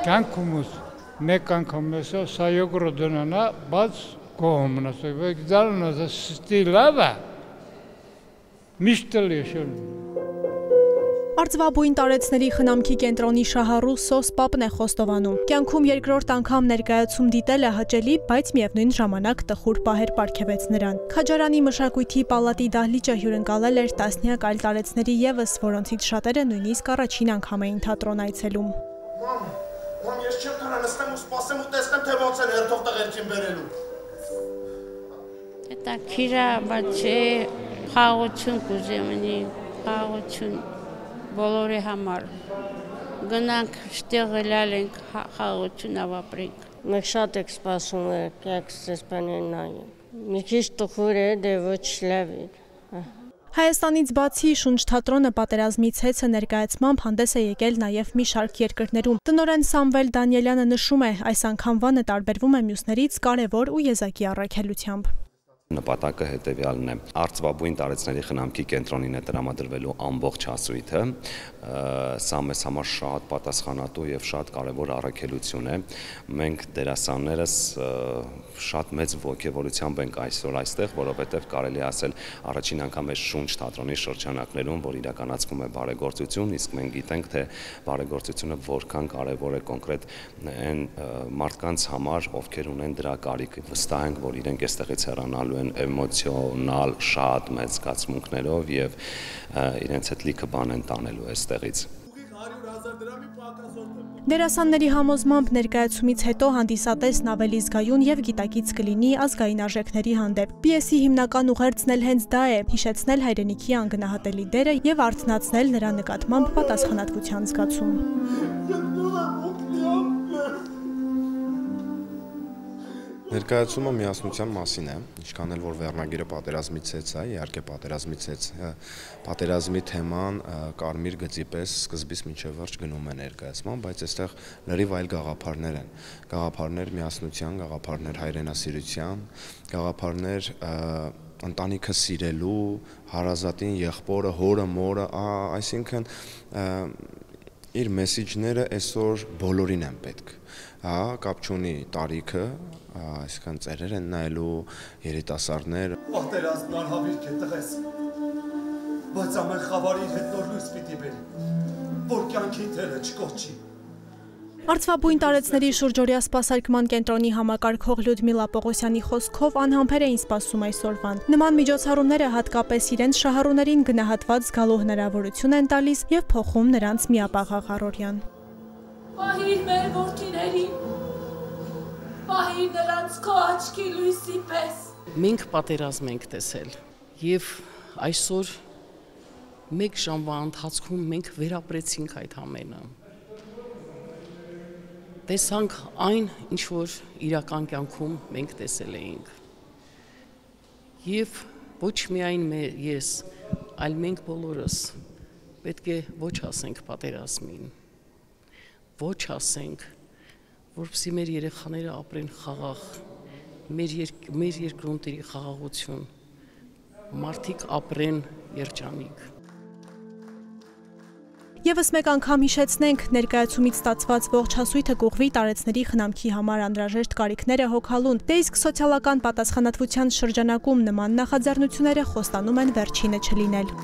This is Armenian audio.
կյանքումս մեկ անգամ ասա սա յոգրոդոնանա բաց կողմն ասա վեք դառնա ստիլավա միշտ լեշոն Արծվաբույն տարեցների խնամքի կենտրոնի շահառու Սոս Պապն է խոստովանում։ Կյանքում երկրորդ անգամ ներկայացում դիտել է հաճելի, բայց միևնույն ժամանակ տխուր պահեր պարգևեց նրան։ Քաջարանի մշակույթի պալատի դահլիճը հյուրընկալել էր տասնյակ այլ տարեցների ևս, որոնցից շատերը նույնիսկ առաջին անգամ էին թատրոն այցելում։ Մամ, ես չեմ կարող նստեմ ու սպասեմ ու տեսնեմ, թե ոնց են հերթով տղերքին բերելու։ Դա քիրա, բայց խաղություն կուզեմ, խաղություն բոլորի համար գնանք շտեղել ենք խաղություն ավապրենք։ Մենք շատ ենք սպասում եք սեսպանեն նայենք։ Մի քիչ տխուր է, դե ոչ լավ է։ Հայաստանից բացի շունչ թատրոնը պատերազմից հեծը ներկայացմամբ հանդես է եկել նաև մի շարք երկրներում։ Տնօրեն Սամվել Դանիելյանը նշում է, այս անգամվանը տարբերվում է մյուսներից կարևոր ու եզակի առաքելությամբ։ Նպատակը հետևյալն է արծվաբույն տարեցների խնամքի կենտրոնին է տրամադրվելու ամբողջ հասույթը սա մեզ համար շատ պատասխանատու եւ շատ կարեւոր առաքելություն է մենք դերասաններս շատ մեծ ողջավորությամբ ենք այսօր այստեղ որովհետեւ կարելի է ասել առաջին անգամ է շունչ թատրոնի շրջանակներում որ իրականացվում է բարեգործություն իսկ մենք գիտենք թե բարեգործությունը որքան կարեւոր է կոնկրետ այն մարդկանց համար ովքեր ունեն դրա կարիք վստահ ենք որ իրենք այստեղից հեռանալու էմոցիոնալ շատ մեծ զգացմունքներով եւ իրենց հետ լիքը բան են տանելու այստեղից։ Դերասանների համոզմամբ ներկայացումից հետո հանդիսատեսն ավելի զգայուն եւ գիտակից կլինի ազգային արժեքների հանդեպ։ Պիեսի հիմնական ուղերձն էլ հենց դա է՝ հիշեցնել հայրենիքի անգնահատելի դերը եւ արթնացնել նրա նկատմամբ պատասխանատվության զգացում։ Ներկայացումը միասնության մասին է, ինչքան էլ որ վերնագիրը պատերազմից հեծ է, իհարկե պատերազմից հեծ պատերազմի թեման կարմիր գծի պես սկզբից մինչև վերջ գնում է ներկայացման, բայց այստեղ լրիվ այլ գաղափարներ են, գաղափարներ միասնության, գաղափարներ հայրենասիրության, գաղափարներ ընտանիքը սիրելու, հարազատին, եղբորը, հորը, մորը, այսինքն իր մեսիջները այսօր բոլորին են պետք, կապ չունի տարիքը, այսինքն ծերեր են նայելու երիտասարդներ։ Պատերազմն անհավիրք է տղես, բայց ամեն խավարի հետ նոր լույս պիտի բերի, որ կյանքի թելը չկոչի։ Արծվաբույն տարեցների շուրջօրյա սպասարկման կենտրոնի համակարգող Լյուդմիլա Պողոսյանի խոսքով անհամբեր էին սպասում այսօրվան։ Նման միջոցառումները հատկապես իրենց շահառուներին գնահատված զգալու հնարավորություն են տալիս եւ փոխում նրանց միապաղաղ առօրյան։ Պահիր մեր որդիներին, պահիր նրանց քո աչքի լույսի պես։ Մենք պատերազմ ենք տեսել եւ այսօր մեկ ժամվա ընթացքում մենք վերապրեցինք այդ ամենը։ Տեսանք այն, ինչ որ իրական կյանքում մենք տեսել էինք։ Եվ ոչ միայն ես, այլ մենք բոլորս պետք է ոչ ասենք պատերազմին, ոչ ասենք, որպեսզի մեր երեխաները ապրեն խաղաղ, մեր երկրում տիրի խաղաղություն, մարդիկ ապրեն երջանիկ։ Եվս մեկ անգամ հիշեցնենք, ներկայացումից ստացված ողջ հասույթը կուղղվի տարեցների խնամքի համար անհրաժեշտ կարիքները հոգալուն, դե իսկ սոցիալական պատասխանատվության շրջանակում նման նախաձեռնությունները խոստանում են վերջինը չլինել։